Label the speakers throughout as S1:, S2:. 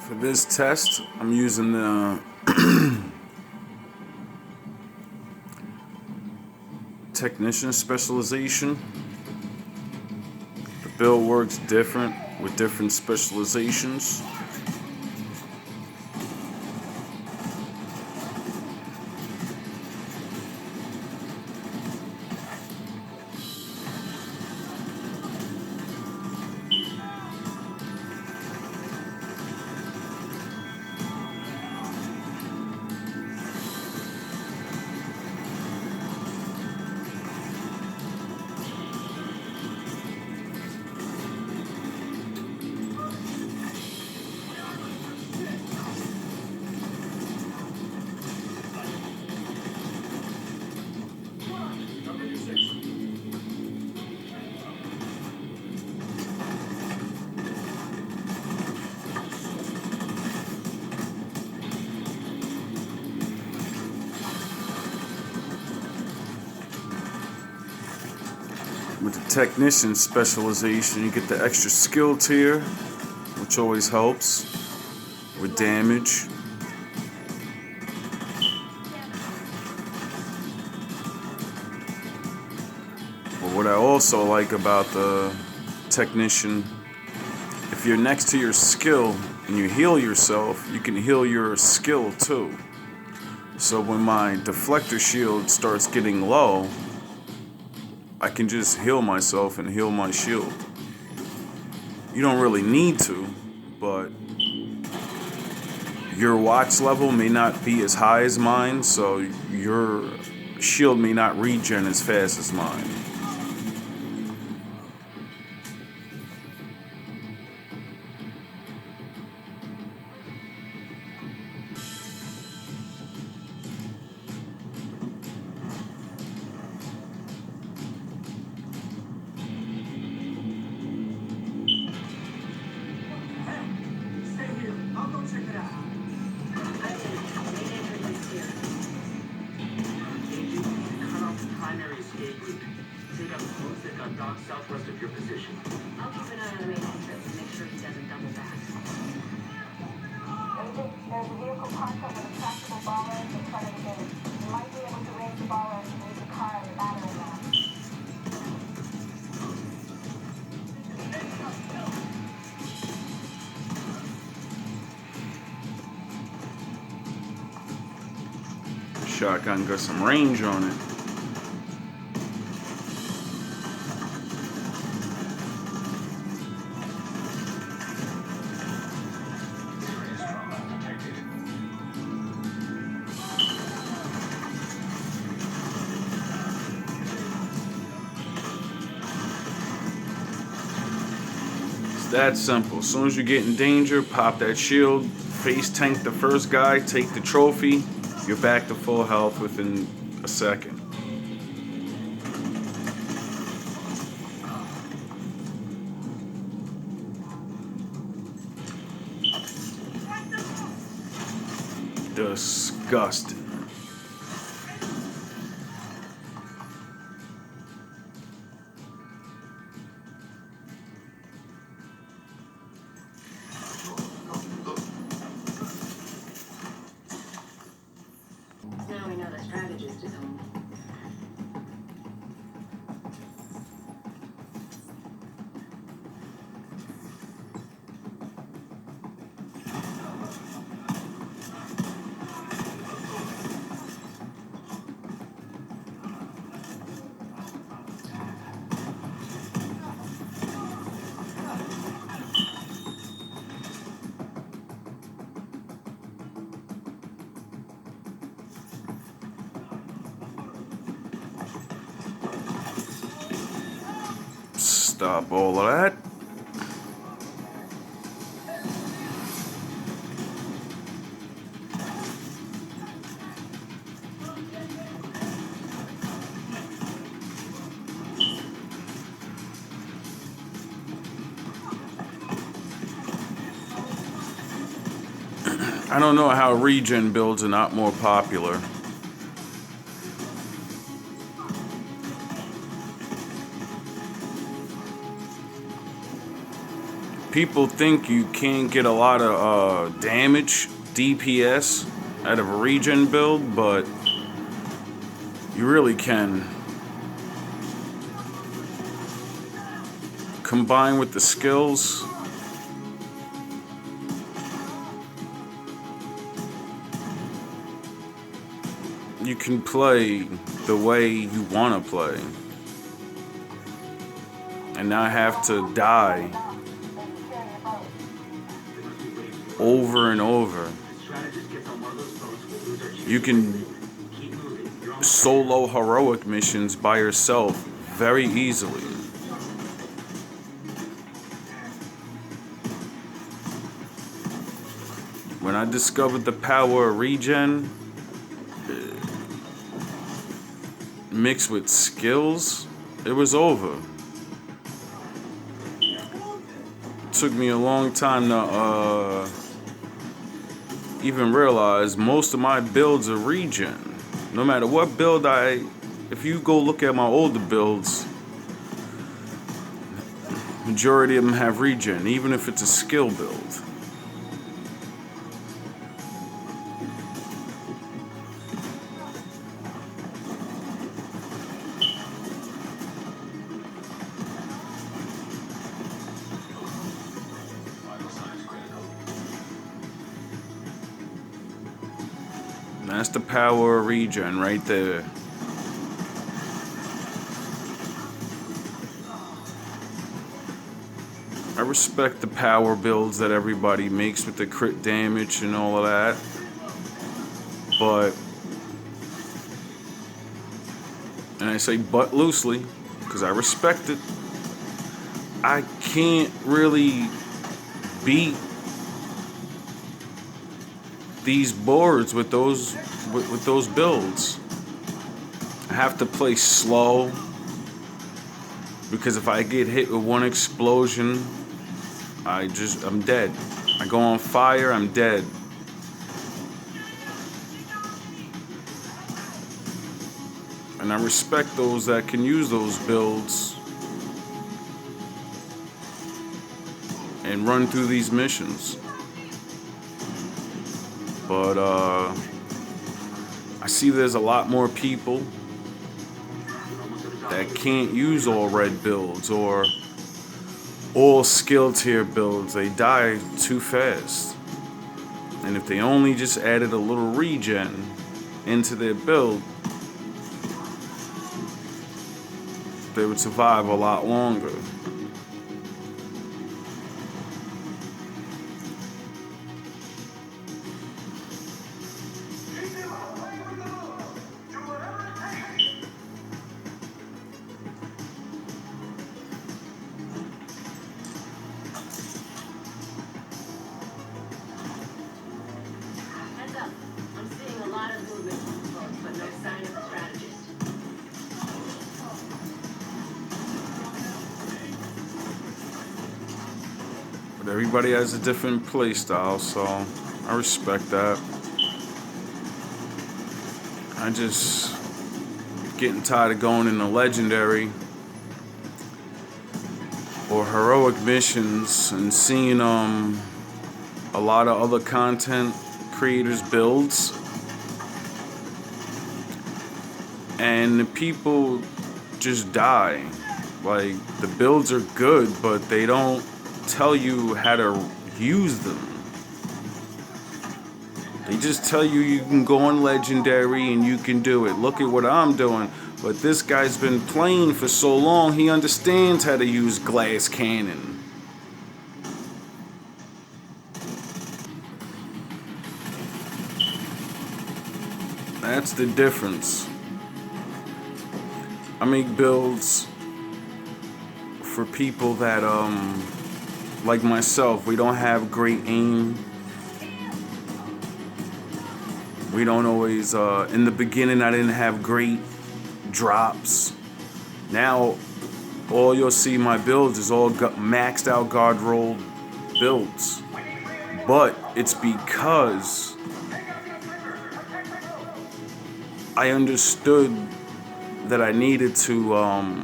S1: For this test, I'm using the technician specialization. The build works different with different specializations. With the technician specialization, you get the extra skill tier, which always helps with damage. But what I also like about the technician, if you're next to your skill and you heal yourself, you can heal your skill too. So when my deflector shield starts getting low, I can just heal myself and heal my shield. You don't really need to, but your watch level may not be as high as mine, so your shield may not regen as fast as mine.
S2: Southwest of your position. I'll keep an eye on the main entrance and make sure he doesn't double back. There's a vehicle parked up with a tractable ball end in front of the gate. You might be able to raise the ball end and use the car and the battery now.
S1: Shotgun got some range on it. That simple. As soon as you get in danger, pop that shield, face tank the first guy, take the trophy, you're back to full health within a second. Disgusting.
S2: Now we know the strategist is home.
S1: Stop all of that. I don't know how regen builds are not more popular. People think you can't get a lot of damage, DPS, out of a regen build, but you really can. Combined with the skills, you can play the way you want to play and not have to die over and over. You can solo heroic missions by yourself very easily. When I discovered the power of regen mixed with skills, it was over. It took me a long time to even realize most of my builds are regen. No matter what build if you go look at my older builds, majority of them have regen, even if it's a skill build. That's the power of regen right there. I respect the power builds that everybody makes with the crit damage and all of that. But, and I say but loosely, because I respect it, I can't really beat these boards with those builds. I have to play slow, because if I get hit with one explosion, I'm dead. I go on fire, I'm dead. And I respect those that can use those builds and run through these missions. But I see there's a lot more people that can't use all red builds or all skill tier builds. They die too fast. And if they only just added a little regen into their build, they would survive a lot longer.
S2: I'm seeing a lot of movement, but no sign of a strategist.
S1: But everybody has a different play style, so I respect that. I just getting tired of going in the legendary or heroic missions and seeing a lot of other content creators' builds, and the people just die. Like, the builds are good, but they don't tell you how to use them. They just tell you you can go on legendary and you can do it. Look at what I'm doing. But this guy's been playing for so long, he understands how to use glass cannon. That's the difference. I make builds for people that, like myself, we don't have great aim. We don't always, in the beginning I didn't have great drops. Now, all you'll see my builds is all maxed out guard roll builds. But it's because I understood that I needed to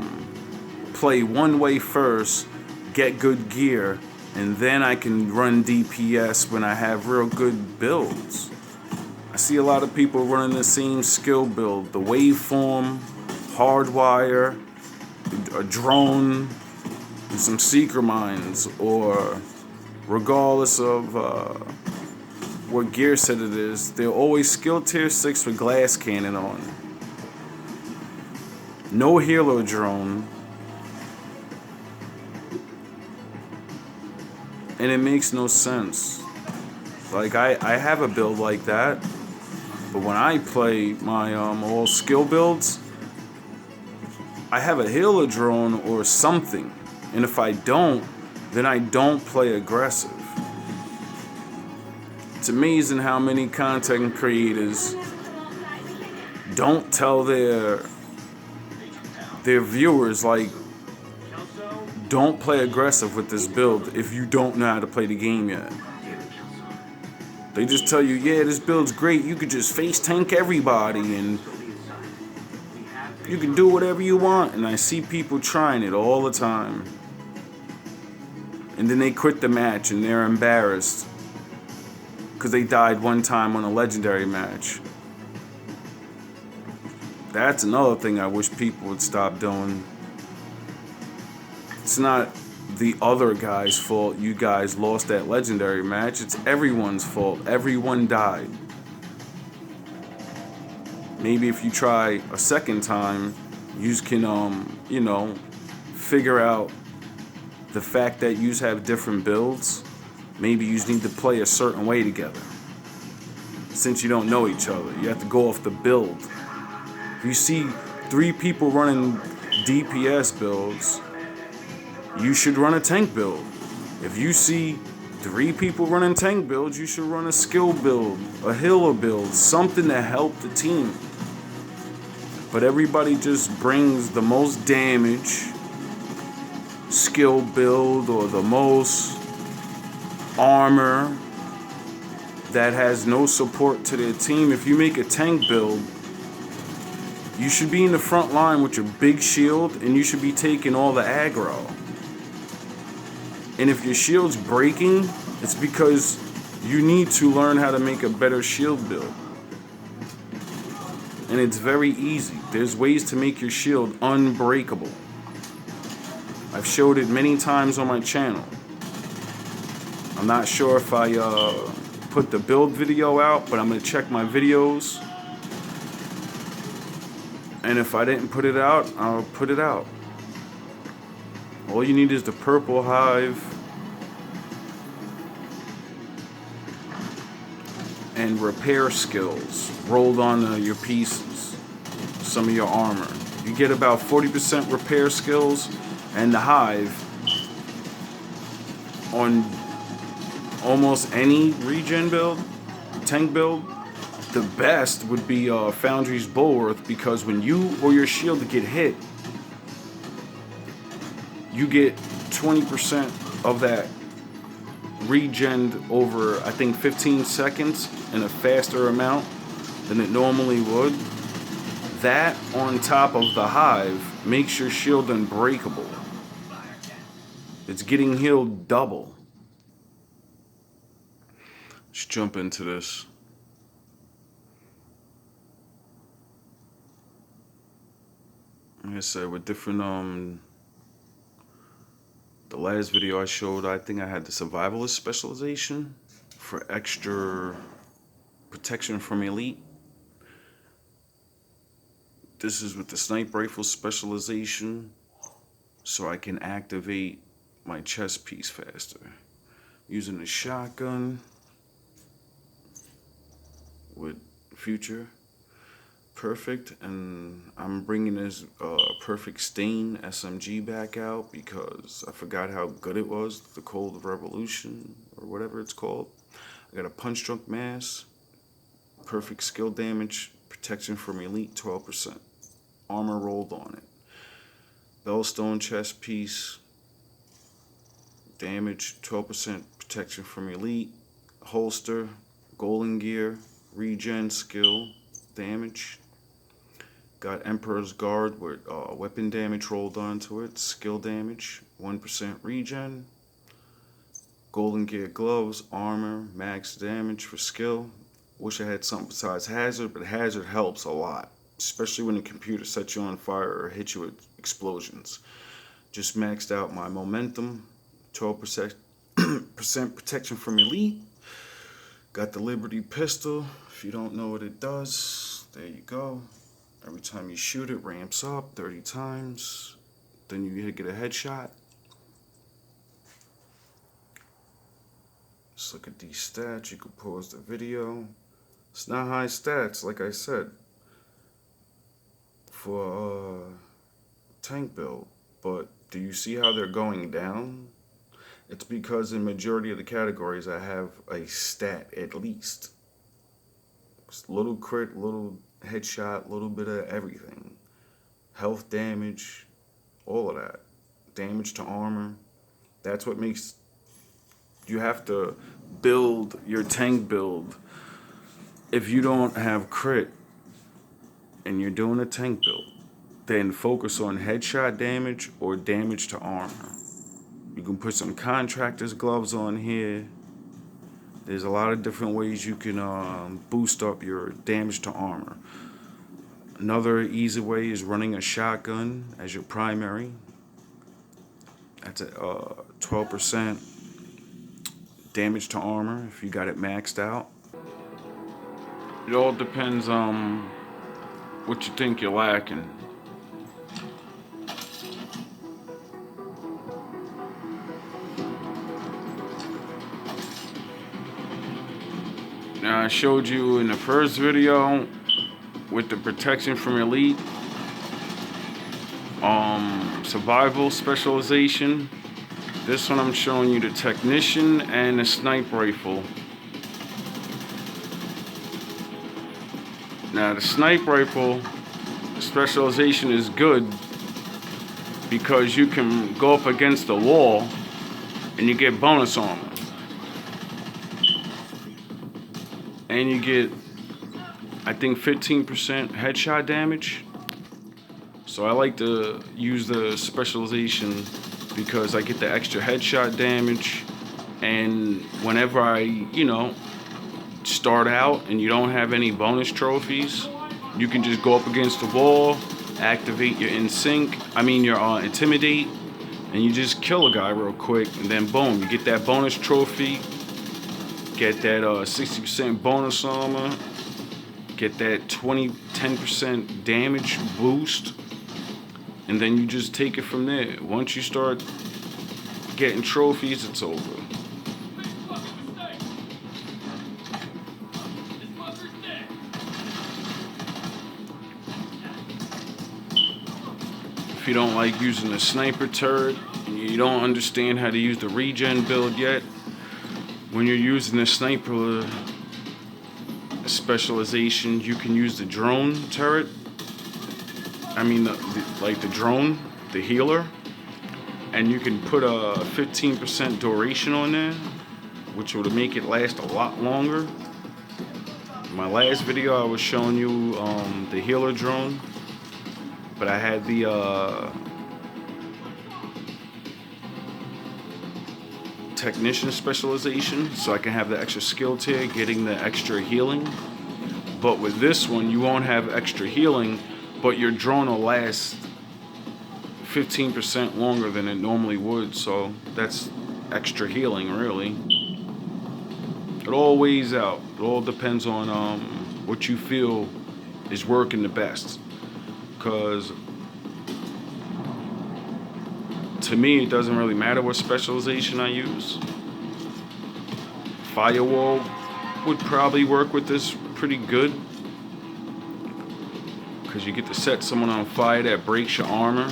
S1: play one way first, get good gear, And then I can run DPS when I have real good builds. I see a lot of people running the same skill build, the waveform, hardwire, a drone, and some secret mines, or regardless of what gear set it is, they're always skill tier 6 with glass cannon on. No healer drone. And it makes no sense. Like, I have a build like that, but when I play my all skill builds, I have a healer drone or something. And if I don't, then I don't play aggressive. It's amazing how many content creators don't tell their viewers, like, don't play aggressive with this build if you don't know how to play the game yet. They just tell you, yeah, this build's great, you could just face tank everybody and you can do whatever you want. And I see people trying it all the time. And then they quit the match and they're embarrassed because they died one time on a legendary match. That's another thing I wish people would stop doing. It's not the other guy's fault you guys lost that legendary match. It's everyone's fault. Everyone died. Maybe if you try a second time, you can, figure out the fact that you have different builds. Maybe you need to play a certain way together. Since you don't know each other, you have to go off the build. If you see 3 people running DPS builds, you should run a tank build. If you see 3 people running tank builds, you should run a skill build, a healer build, something to help the team. But everybody just brings the most damage skill build or the most armor that has no support to their team. If you make a tank build, you should be in the front line with your big shield and you should be taking all the aggro. And if your shield's breaking, it's because you need to learn how to make a better shield build. And it's very easy. There's ways to make your shield unbreakable. I've showed it many times on my channel. I'm not sure if I put the build video out, but I'm going to check my videos. And if I didn't put it out, I'll put it out. All you need is the purple hive and repair skills rolled onto your pieces, some of your armor. You get about 40% repair skills and the hive on almost any regen build, tank build. The best would be Foundry's Bulworth, because when you or your shield get hit, you get 20% of that regen over, I think, 15 seconds in a faster amount than it normally would. That on top of the hive makes your shield unbreakable. It's getting healed double. Let's jump into this. Like I said, with different the last video I showed, I think I had the survivalist specialization for extra protection from elite. This is with the sniper rifle specialization, so I can activate my chest piece faster. Using the shotgun with future. Perfect, and I'm bringing this Perfect Stain SMG back out because I forgot how good it was, the Cold Revolution or whatever it's called. I got a Punch Drunk Mass, perfect skill damage, protection from elite 12%, armor rolled on it, Bellstone chest piece, damage 12% protection from elite, holster, golden gear, regen skill, damage. Got Emperor's Guard with weapon damage rolled onto it, skill damage, 1% regen. Golden Gear gloves, armor, max damage for skill. Wish I had something besides hazard, but hazard helps a lot, especially when the computer sets you on fire or hits you with explosions. Just maxed out my momentum, 12% protection from elite. Got the Liberty pistol. If you don't know what it does, there you go. Every time you shoot it, ramps up 30 times. Then you get a headshot. Let's look at these stats. You can pause the video. It's not high stats, like I said, for tank build. But do you see how they're going down? It's because in majority of the categories I have a stat at least. It's little crit, little headshot, little bit of everything. Health damage, all of that. Damage to armor. That's what makes... You have to build your tank build. If you don't have crit and you're doing a tank build, then focus on headshot damage or damage to armor. You can put some contractor's gloves on here. There's a lot of different ways you can boost up your damage to armor. Another easy way is running a shotgun as your primary. That's at 12% damage to armor if you got it maxed out. It all depends on what you think you're lacking. Now I showed you in the first video with the protection from elite, survival specialization. This one I'm showing you the technician and the sniper rifle. Now the sniper rifle specialization is good because you can go up against the wall and you get bonus armor. And you get, I think, 15% headshot damage. So I like to use the specialization because I get the extra headshot damage. And whenever I, start out and you don't have any bonus trophies, you can just go up against the wall, activate your your intimidate, and you just kill a guy real quick, and then boom, you get that bonus trophy, get that 60% bonus armor, get that 10% damage boost, and then you just take it from there. Once you start getting trophies, it's over. If you don't like using the sniper turret, and you don't understand how to use the regen build yet, when you're using the sniper specialization, you can use the drone turret. The drone, the healer, and you can put a 15% duration on there, which would make it last a lot longer. In my last video, I was showing you the healer drone, but I had the technician specialization, so I can have the extra skill tier, getting the extra healing. But with this one, you won't have extra healing, but your drone will last 15% longer than it normally would, so that's extra healing, really. It all weighs out. It all depends on what you feel is working the best. Because to me, it doesn't really matter what specialization I use. Firewall would probably work with this pretty good, because you get to set someone on fire that breaks your armor.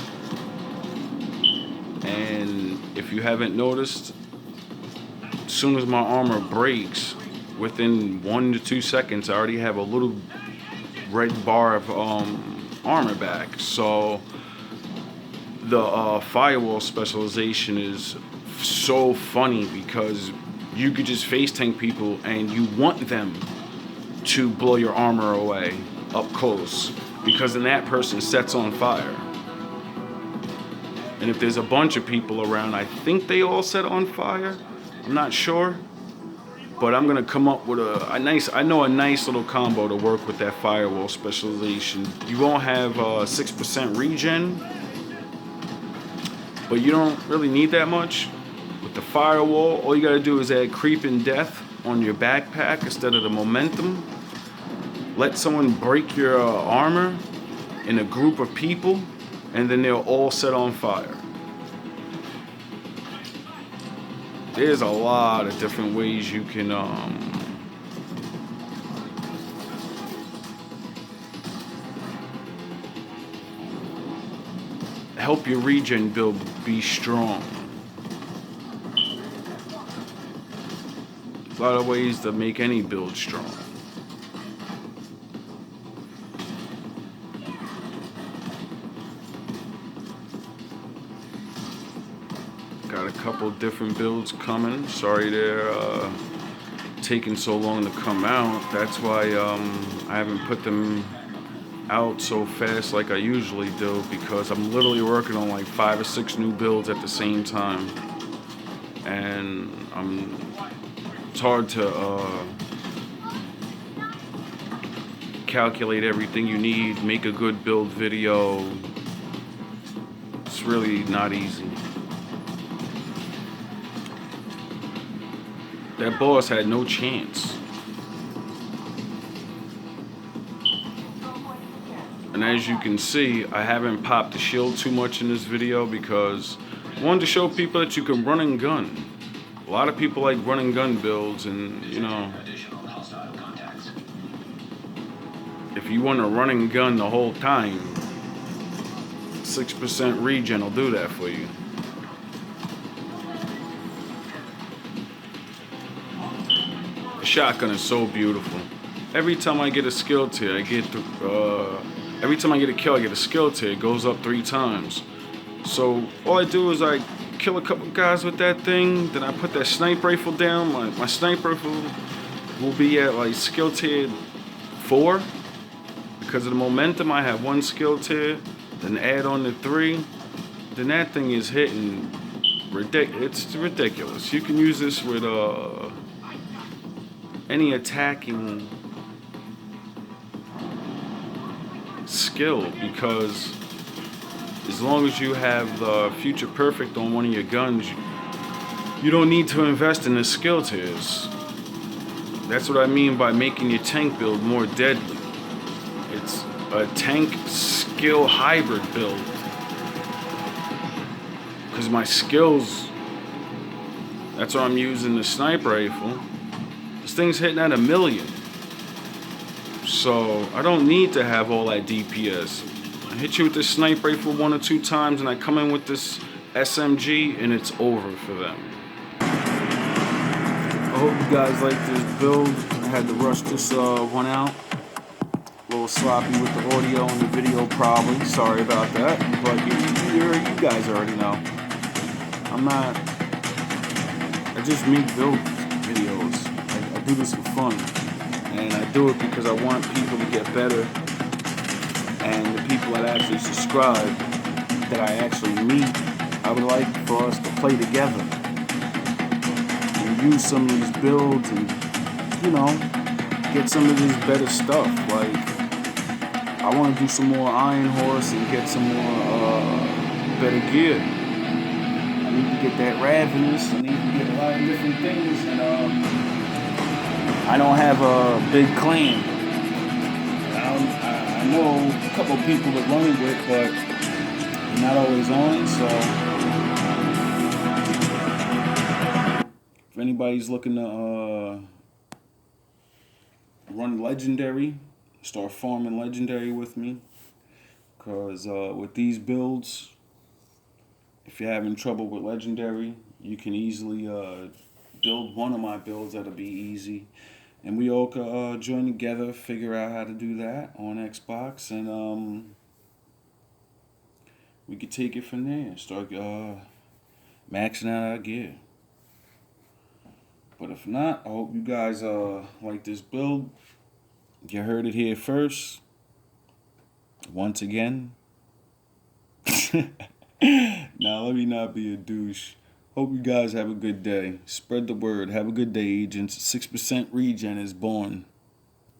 S1: And if you haven't noticed, as soon as my armor breaks, within 1 to 2 seconds, I already have a little red bar of armor back. So the firewall specialization is so funny because you could just face tank people and you want them to blow your armor away up close, because then that person sets on fire. And if there's a bunch of people around, I think they all set on fire. I'm not sure, but I'm gonna come up with a nice little combo to work with that firewall specialization. You won't have 6% regen, but you don't really need that much. With the firewall, all you gotta do is add creep and death on your backpack instead of the momentum. Let someone break your armor in a group of people, and then they'll all set on fire. There's a lot of different ways you can help your regen build be strong. A lot of ways to make any build strong. Got a couple different builds coming. Sorry they're taking so long to come out. That's why I haven't put them out so fast like I usually do, because I'm literally working on like 5 or 6 new builds at the same time, and it's hard to calculate everything you need, make a good build video. It's really not easy. That boss had no chance. And as you can see, I haven't popped the shield too much in this video because I wanted to show people that you can run and gun. A lot of people like run and gun builds, and you know, if you want to run and gun the whole time, 6% regen will do that for you. The shotgun is so beautiful. Every time I get a skill tier, every time I get a kill, I get a skill tier. It goes up 3 times. So all I do is I kill a couple guys with that thing, then I put that sniper rifle down. My sniper rifle will be at like skill tier 4. Because of the momentum, I have 1 skill tier, then add on the 3. Then that thing is hitting it's ridiculous. You can use this with any attacking skill, because as long as you have the future perfect on one of your guns, you don't need to invest in the skill tiers. That's what I mean by making your tank build more deadly. It's a tank skill hybrid build. Because my skills, that's why I'm using the sniper rifle. This thing's hitting at 1,000,000. So I don't need to have all that DPS. I hit you with this sniper rifle 1 or 2 times, and I come in with this SMG, and it's over for them. I hope you guys like this build. I had to rush this one out. A little sloppy with the audio and the video, probably. Sorry about that. But you guys already know. I just make build videos. I do this for fun. And I do it because I want people to get better. And the people that actually subscribe, that I actually meet, I would like for us to play together. And use some of these builds and, you know, get some of this better stuff. Like, I want to do some more Iron Horse and get some more better gear. I need to get that Ravenous. I need to get a lot of different things. And I don't have a big clan. I know a couple people to run it with, but they're not always on it. So if anybody's looking to run Legendary, start farming Legendary with me. Because with these builds, if you're having trouble with Legendary, you can easily build one of my builds that'll be easy. And we all could join together, figure out how to do that on Xbox, and we could take it from there and start maxing out our gear. But if not, I hope you guys like this build. You heard it here first. Once again. Now, let me not be a douche. Hope you guys have a good day. Spread the word. Have a good day, agents. 6% regen is born.